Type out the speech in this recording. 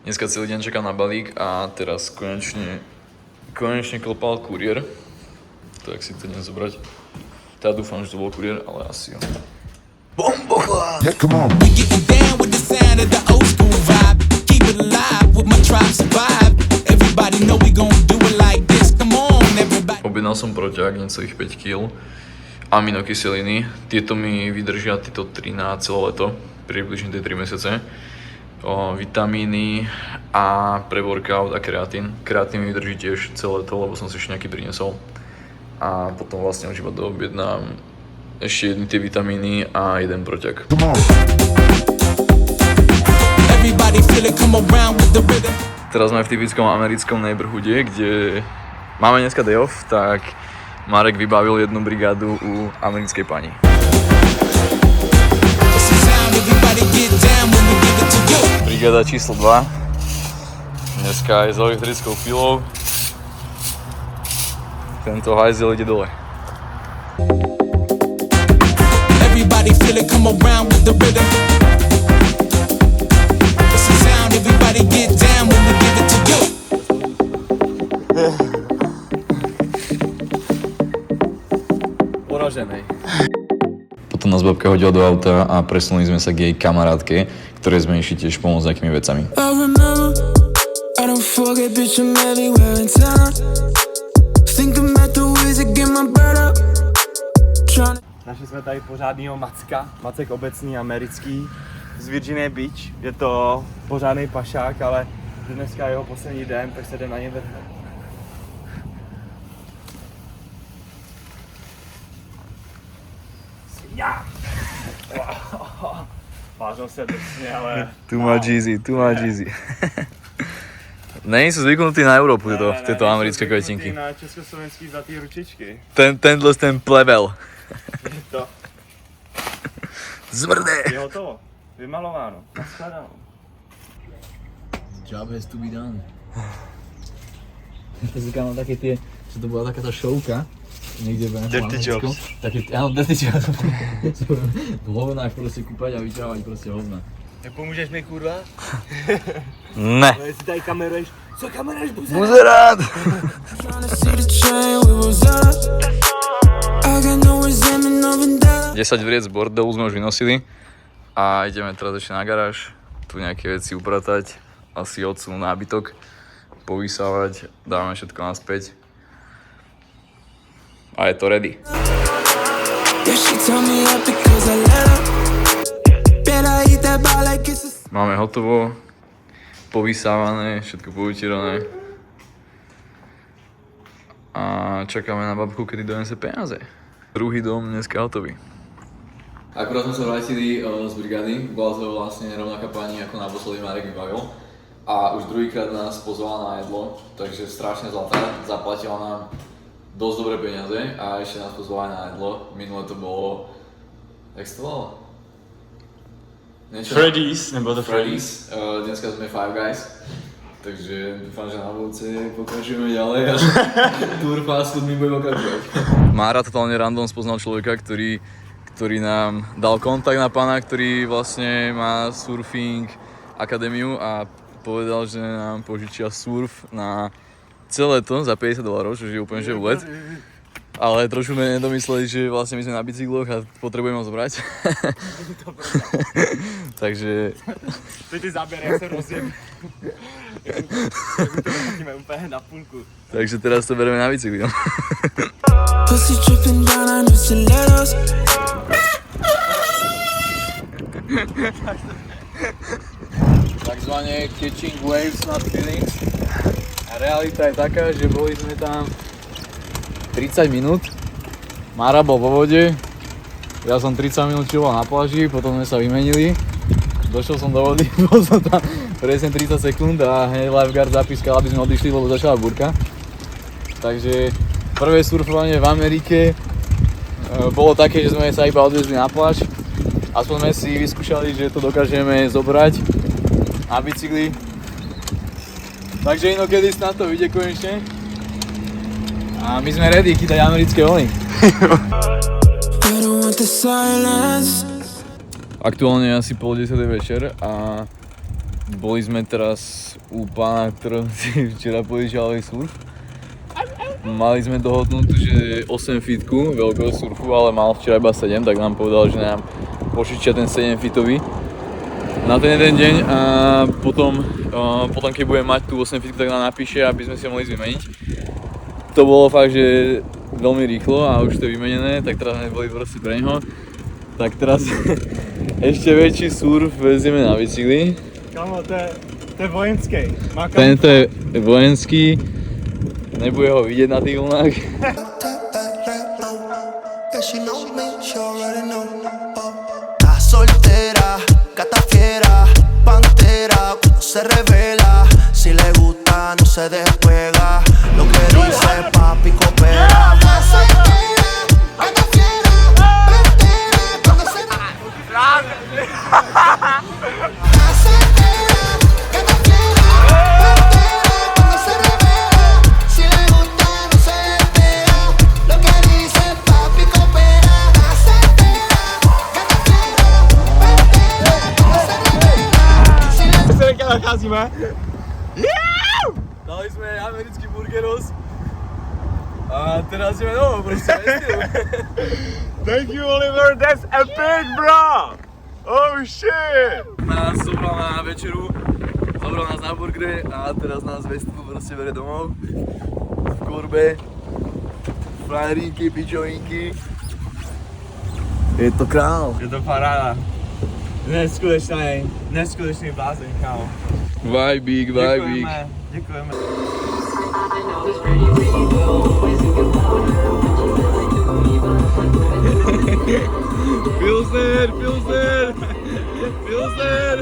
Dneska celý deň čakám na balík a teraz konečne klopal kuriér. Tak si to idem zobrať. Teda dúfam, že to bol kuriér, ale asi jo. Bombochla! Yeah, come on. We getting down with the sound of the old school vibe. Keep it alive with my tribe survive. Everybody know we gon' do it like this. Come on, everybody. Objednal som proťák, necelých 5 kg. Aminokyseliny. Tieto mi vydržia tieto 3 na celé leto. Približne tie 3 mesiace. Vitamíny a pre workout a kreatín. Kreatín mi vydrží tiež celé to, lebo som si ešte nejaký priniesol. A potom vlastne už iba doobjednám ešte jedny tie vitamíny a jeden proťák. Teraz sme v typickom americkom neighborhoode, kde máme dneska day off, tak Marek vybavil jednu brigádu u americkej pani. Brigáda číslo 2. Dneska je s elektrickou pilou. Tento hajzel ide dole. Everybody feel it, come around with the rhythm. It's the sound, everybody get down when we give it to you. Poraženej. Potom nás babka hodila do auta a presunuli sme sa k jej kamarátke, ktorej sme išli tiež pomôcť nejakými vecami. I remember, I don't forget, bitch, I'm everywhere in town. Think about the ways to get my bird up. Našli jsme tady pořádnýho macek obecný americký z Virginia Beach. Je to pořádný pašák, ale dneska je jeho poslední den, tak se jdem na něj vrhnout. Ja! Vážil se drsně, ale... Too much easy. Není sú zvyknutí na Európu, tieto americké kvetinky. Na československý zlatý ručičky. Ten plevel. Je to. Zmrdé! Je hotovo. Vymalováno. Naskladano. Job has to be done. To říkám také tie, že to bola taká tá showka. Niekde v Dirty Anglicku. Jobs. Áno, Dirty Jobs. V hovnách proste kúpať a vyťahovať proste hovna. Nepomůžeš mi, kurva? Ne. No jestli tady kameruješ, co kameruješ, buzera? Buzerát! Desať vriec z bordelu sme už vynosili a ideme teraz ešte na garáž, tu nejaké veci upratať, asi odsunúť nábytok, povysávať, dávame všetko naspäť a je to ready. Máme hotovo, povysávané, všetko povytierané a čakáme na babku, kedy donese peniaze. Druhý dom dneska hotový. Akurát sme sa vrátili z brigády, bola to vlastne rovnaká pani ako naposledy Marek vybavil a už druhýkrát nás pozvala na jedlo, takže strašne zlatá, zaplatila nám dosť dobré peniaze a ešte nás pozvala na jedlo. Minule to bolo, jak sa to volalo? Freddy's, nebo to Freddy's. Dneska sme Five Guys, takže dúfam, že na budúce pokračujeme ďalej a tour fast food mi bude pokračovať. Mára totálne random spoznal človeka, ktorý nám dal kontakt na pána, ktorý vlastne má surfing akadémiu a povedal, že nám požičia surf na celé to za $50, čo je úplne že úlet. Ale trošku sme nedomysleli, že vlastne my sme na bicykloch a potrebujeme ho zobrať. Takže... Teď ty záber, jak se rozjem. To vidíme úplně na půlku. Takže teraz to bereme na bicykli, no. Takzvané catching waves, not feelings. A realita je taká, že boli sme tam 30 minút. Mára bol vo vode, ja som 30 minút čilval na pláži, potom sme sa vymenili. Došiel som do vody, bol som tam presne 30 sekúnd a hneď lifeguard zapískal, aby sme odišli, lebo začala búrka. Takže prvé surfovanie v Amerike bolo také, že sme sa iba odvezli na pláž. Aspoň sme si vyskúšali, že to dokážeme zobrať na bicykli. Takže inokedy snad to vyjde konečne. A my sme ready chytať americké vlny. Aktuálne je asi 9:30 večer a Boli sme teraz u pána, ktorého si včera požičali surf. Mali sme dohodnúť, že 8 fitku veľkého surfu, ale mal včera iba 7, tak nám povedal, že nám požičia ten 7 fitový na ten jeden deň a potom keď budeme mať tú 8 fitku, tak nám napíše, aby sme si ho mohli vymeniť. To bolo fakt, že veľmi rýchlo a už to je vymenené, tak teraz sme boli proste pre neho. Tak teraz ešte väčší surf vezieme na bicykli. Kamo, to je vojenský. Tento je vojenský, nebude ho vidieť na tých vlnách. Soltera, gata fiera, pantera, cuando se revela, si le gusta no se despega, lo que dice papi coopera. Está soltera, gata fiera, pantera, cuando se Está soltera, gata fiera, pantera, cuando se revela, si le gusta no se despega, lo que dice papi coopera. Está soltera, gata fiera, pantera, cuando se revela, si le Co se teďka nacházíme? Dali sme americký burgeros a teraz ideme domov, proste Thank you, Oliver, that's epic, bro! Oh shit! Nás zobral na večeru, zobral nás na burgery a teraz nás vestku proste bere domov. V korbe, frajerinky, pičovinky. Je to král. Je to paráda. Neskutečný blázen, kámo. Vajbík, vajbík. Děkujeme. Pilsner, Pilsner, Pilsner.